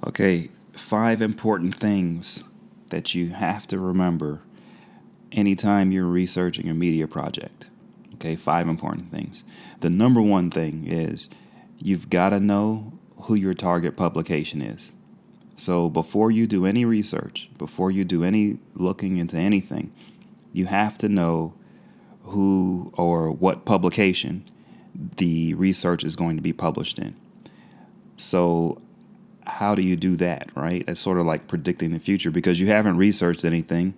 Okay, 5 important things that you have to remember anytime you're researching a media project. Okay, 5 important things. The number one thing is you've got to know who your target publication is. So before you do any research, before you do any looking into anything, you have to know who or what publication the research is going to be published in. So how do you do that, right? It's sort of like predicting the future because you haven't researched anything.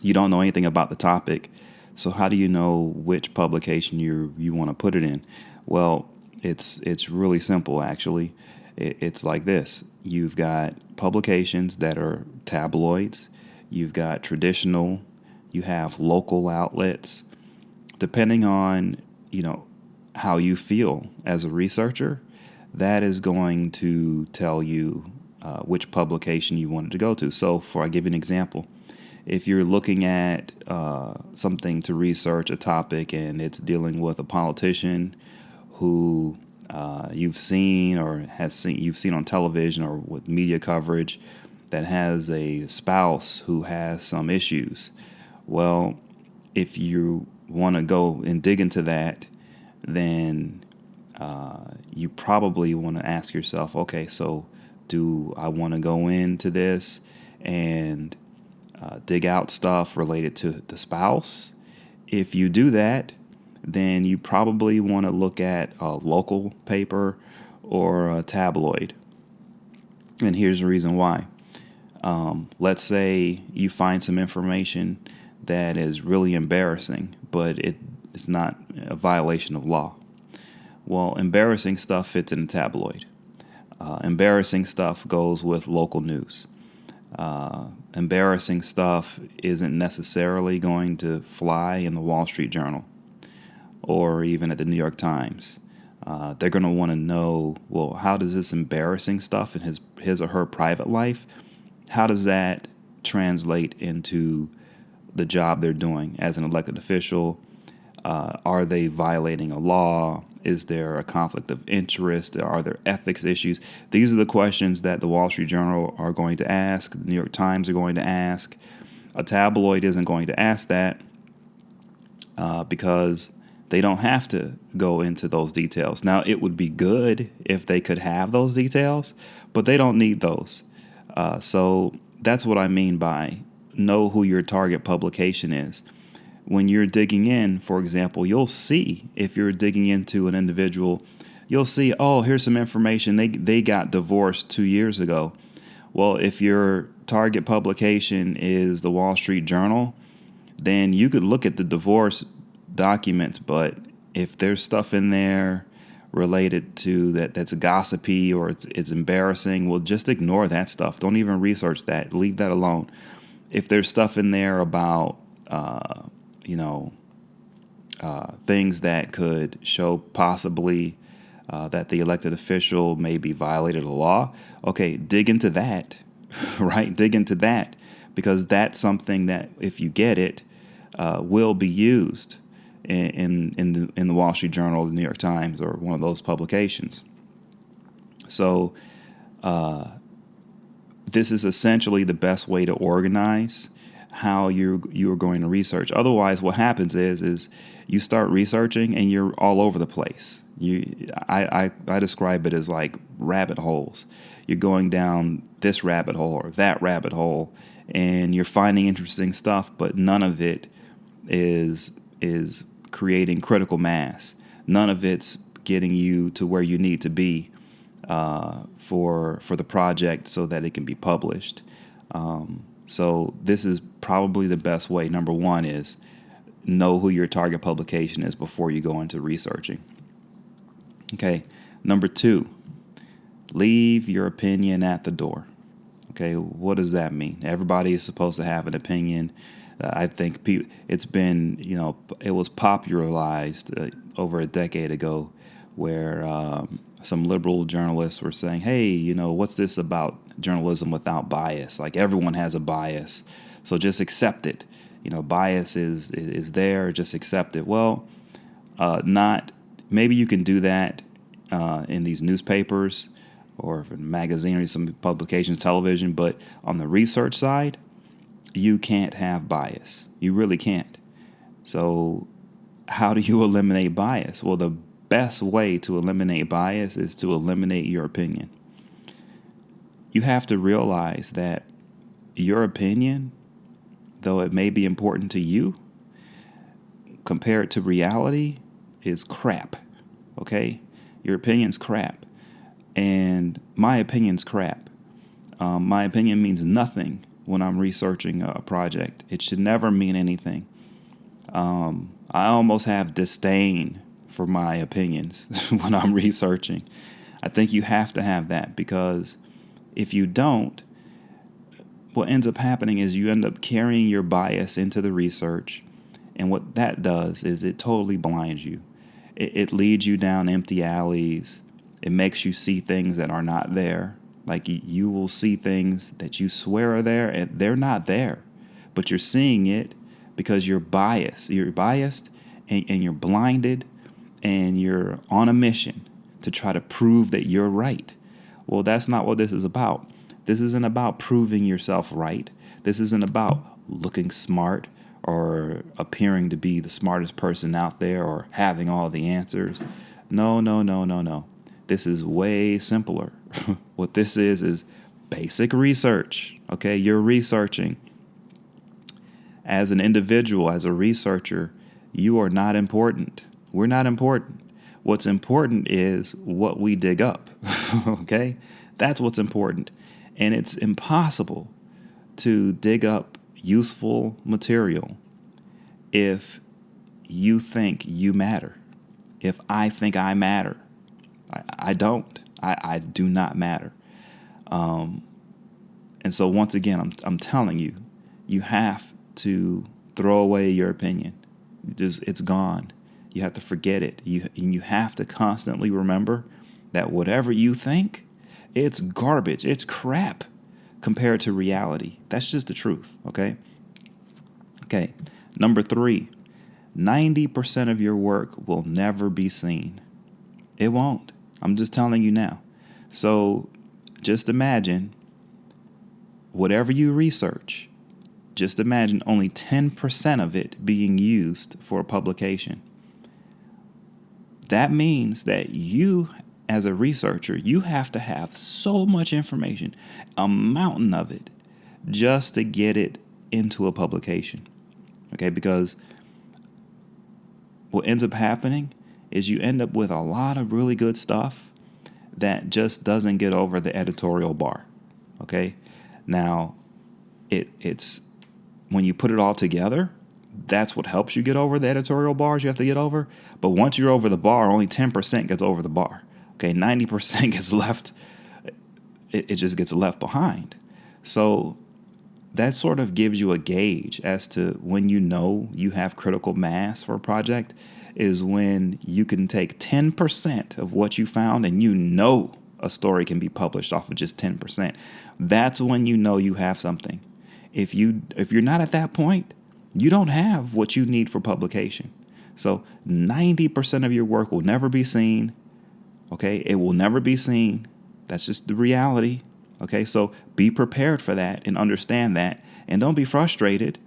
You don't know anything about the topic. So how do you know which publication you want to put it in? Well, it's really simple actually. It's like this. You've got publications that are tabloids, you've got traditional, you have local outlets. Depending on, you know, how you feel as a researcher, that is going to tell you which publication you wanted to go to. So, for I give you an example, if you're looking at something to research a topic and it's dealing with a politician who you've seen or you've seen on television or with media coverage that has a spouse who has some issues, well, if you want to go and dig into that, then you probably want to ask yourself, okay, so do I want to go into this and dig out stuff related to the spouse? If you do that, then you probably want to look at a local paper or a tabloid. And here's the reason why. Let's say you find some information that is really embarrassing, but it's not a violation of law. Well, embarrassing stuff fits in a tabloid. Embarrassing stuff goes with local news. Embarrassing stuff isn't necessarily going to fly in the Wall Street Journal or even at the New York Times. They're going to want to know, well, how does this embarrassing stuff in his or her private life, how does that translate into the job they're doing as an elected official? Are they violating a law? Is there a conflict of interest? Are there ethics issues? These are the questions that the Wall Street Journal are going to ask, the New York Times are going to ask. A tabloid isn't going to ask that because they don't have to go into those details. Now, it would be good if they could have those details, but they don't need those. So that's what I mean by know who your target publication is. When you're digging in, for example, you'll see if you're digging into an individual, you'll see, oh, here's some information. They got divorced 2 years ago. Well, if your target publication is the Wall Street Journal, then you could look at the divorce documents, but if there's stuff in there related to that's gossipy or it's embarrassing, well, just ignore that stuff. Don't even research that. Leave that alone. If there's stuff in there about things that could show possibly that the elected official maybe violated a law, okay, dig into that, right? Dig into that because that's something that if you get it, will be used in the Wall Street Journal, the New York Times, or one of those publications. So this is essentially the best way to organize how you are going to research. Otherwise, what happens is you start researching and you're all over the place. I describe it as like rabbit holes. You're going down this rabbit hole or that rabbit hole, and you're finding interesting stuff, but none of it is creating critical mass. None of it's getting you to where you need to be for the project so that it can be published. So this is probably the best way. Number one is know who your target publication is before you go into researching. Okay. Number two, leave your opinion at the door. Okay. What does that mean? Everybody is supposed to have an opinion. I think it's been, it was popularized over a decade ago where some liberal journalists were saying, hey, what's this about journalism without bias? Like everyone has a bias, so just accept it. Bias is there, just accept it. Well, maybe you can do that in these newspapers or if a magazine or some publications, television. But on the research side, you can't have bias. You really can't. So how do you eliminate bias? Well, the best way to eliminate bias is to eliminate your opinion. You have to realize that your opinion, though it may be important to you, compared to reality, is crap. Okay? Your opinion's crap. And my opinion's crap. My opinion means nothing when I'm researching a project. It should never mean anything. I almost have disdain for my opinions when I'm researching. I think you have to have that, because if you don't, what ends up happening is you end up carrying your bias into the research. And what that does is it totally blinds you. It leads you down empty alleys. It makes you see things that are not there. Like you will see things that you swear are there, and they're not there. But you're seeing it because you're biased. You're biased and you're blinded, and you're on a mission to try to prove that you're right. Well, that's not what this is about. This isn't about proving yourself right. This isn't about looking smart or appearing to be the smartest person out there or having all the answers. No, no, no, no, no. This is way simpler. What this is basic research. Okay, you're researching. As an individual, as a researcher, you are not important. We're not important. What's important is what we dig up. Okay? That's what's important. And it's impossible to dig up useful material if you think you matter. If I think I matter. I don't. I do not matter. And so once again, I'm telling you, you have to throw away your opinion. It's gone. You have to forget it. You have to constantly remember that whatever you think, it's garbage. It's crap compared to reality. That's just the truth, okay? Okay, number 3, 90% of your work will never be seen. It won't. I'm just telling you now. So just imagine whatever you research, just imagine only 10% of it being used for a publication. That means that you, as a researcher, you have to have so much information, a mountain of it, just to get it into a publication. Okay, because what ends up happening is you end up with a lot of really good stuff that just doesn't get over the editorial bar. Okay, now it's when you put it all together, that's what helps you get over the editorial bars you have to get over. But once you're over the bar, only 10% gets over the bar. Okay, 90% gets left. It just gets left behind. So that sort of gives you a gauge as to when you know you have critical mass for a project, is when you can take 10% of what you found and you know a story can be published off of just 10%. That's when you know you have something. If you're not at that point, you don't have what you need for publication. So 90% of your work will never be seen. Okay, it will never be seen. That's just the reality. Okay, so be prepared for that and understand that. And don't be frustrated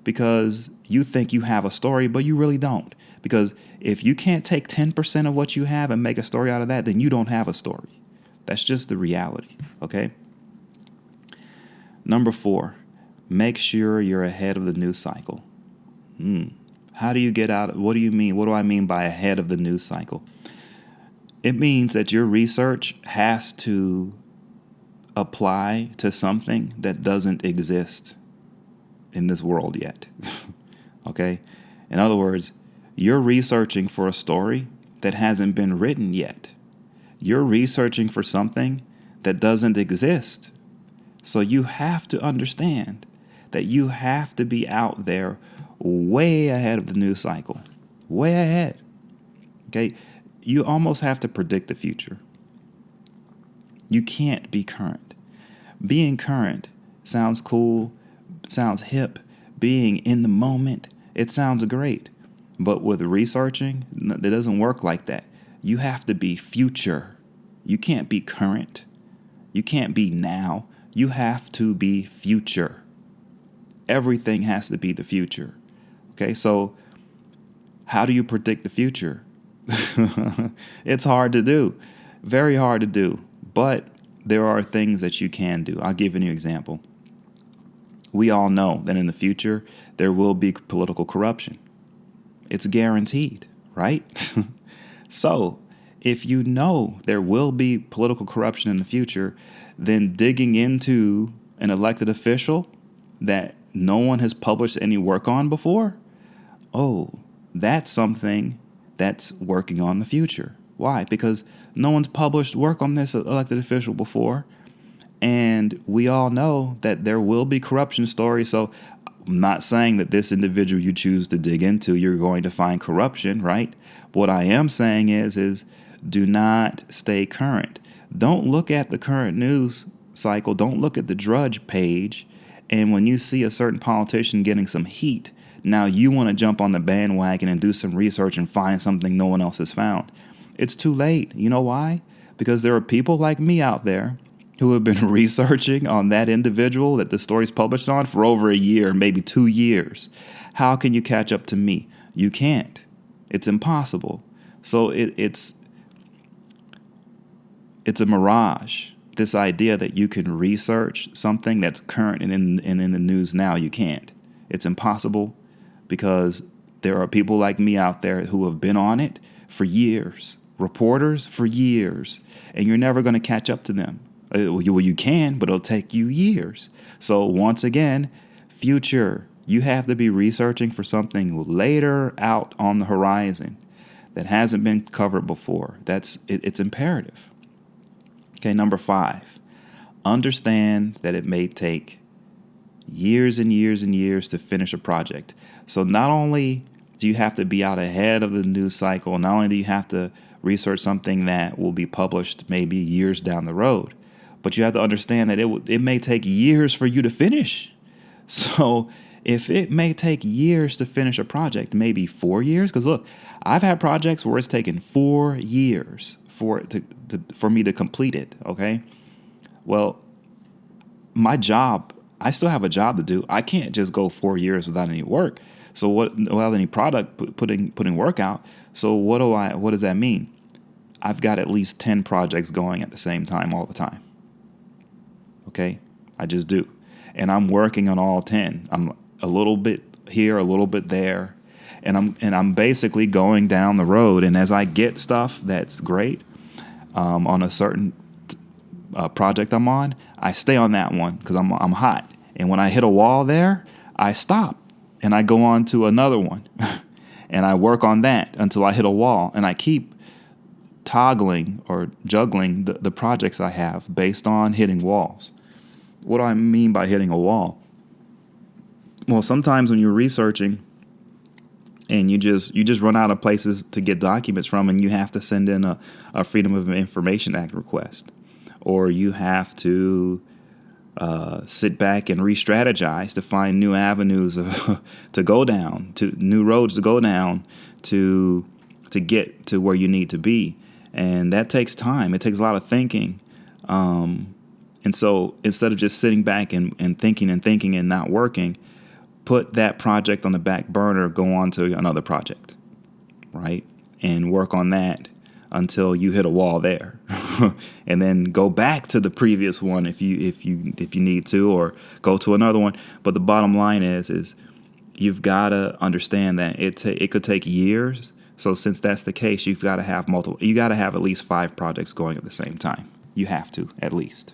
because you think you have a story, but you really don't. Because if you can't take 10% of what you have and make a story out of that, then you don't have a story. That's just the reality. Okay. Number 4, make sure you're ahead of the news cycle. How do you get out? What do you mean? What do I mean by ahead of the news cycle? It means that your research has to apply to something that doesn't exist in this world yet. Okay? In other words, you're researching for a story that hasn't been written yet. You're researching for something that doesn't exist. So you have to understand that you have to be out there way ahead of the news cycle. Way ahead. Okay? You almost have to predict the future. You can't be current. Being current sounds cool, sounds hip. Being in the moment, it sounds great. But with researching, it doesn't work like that. You have to be future. You can't be current. You can't be now. You have to be future. Everything has to be the future. Okay, so how do you predict the future? It's hard to do, very hard to do, but there are things that you can do. I'll give you an example. We all know that in the future there will be political corruption. It's guaranteed, right? So, if you know there will be political corruption in the future, then digging into an elected official that no one has published any work on before, oh, that's something that's working on the future. Why? Because no one's published work on this elected official before. And we all know that there will be corruption stories. So I'm not saying that this individual you choose to dig into, you're going to find corruption, right? What I am saying is do not stay current. Don't look at the current news cycle. Don't look at the Drudge page. And when you see a certain politician getting some heat, now you want to jump on the bandwagon and do some research and find something no one else has found. It's too late. You know why? Because there are people like me out there who have been researching on that individual that the story's published on for over a year, maybe 2 years. How can you catch up to me? You can't. It's impossible. So it's a mirage. This idea that you can research something that's current and in the news now, you can't. It's impossible because there are people like me out there who have been on it for years, reporters for years, and you're never going to catch up to them. Well, you can, but it'll take you years. So once again, future, you have to be researching for something later out on the horizon that hasn't been covered before. It's imperative. Okay, number 5, understand that it may take years and years and years to finish a project. So not only do you have to be out ahead of the news cycle, not only do you have to research something that will be published maybe years down the road, but you have to understand that it may take years for you to finish. So if it may take years to finish a project, maybe 4 years, because look, I've had projects where it's taken 4 years for me to complete it, okay? Well, my job, I still have a job to do. I can't just go 4 years without any work. So without any product putting work out. So what does that mean? I've got at least 10 projects going at the same time all the time. Okay? I just do. And I'm working on all 10. I'm a little bit here, a little bit there. And I'm basically going down the road. And as I get stuff that's great on a certain project I'm on, I stay on that one because I'm hot. And when I hit a wall there, I stop and I go on to another one. And I work on that until I hit a wall. And I keep toggling or juggling the projects I have based on hitting walls. What do I mean by hitting a wall? Well, sometimes when you're researching and you just run out of places to get documents from, and you have to send in a Freedom of Information Act request, or you have to sit back and re-strategize to find new avenues to go down, to new roads to go down to get to where you need to be. And that takes time. It takes a lot of thinking. And so instead of just sitting back and thinking and not working, put that project on the back burner, go on to another project, right? And work on that until you hit a wall there. And then go back to the previous one if you need to, or go to another one. But the bottom line is you've got to understand that it could take years. So since that's the case, you've got to have at least 5 projects going at the same time. You have to, at least.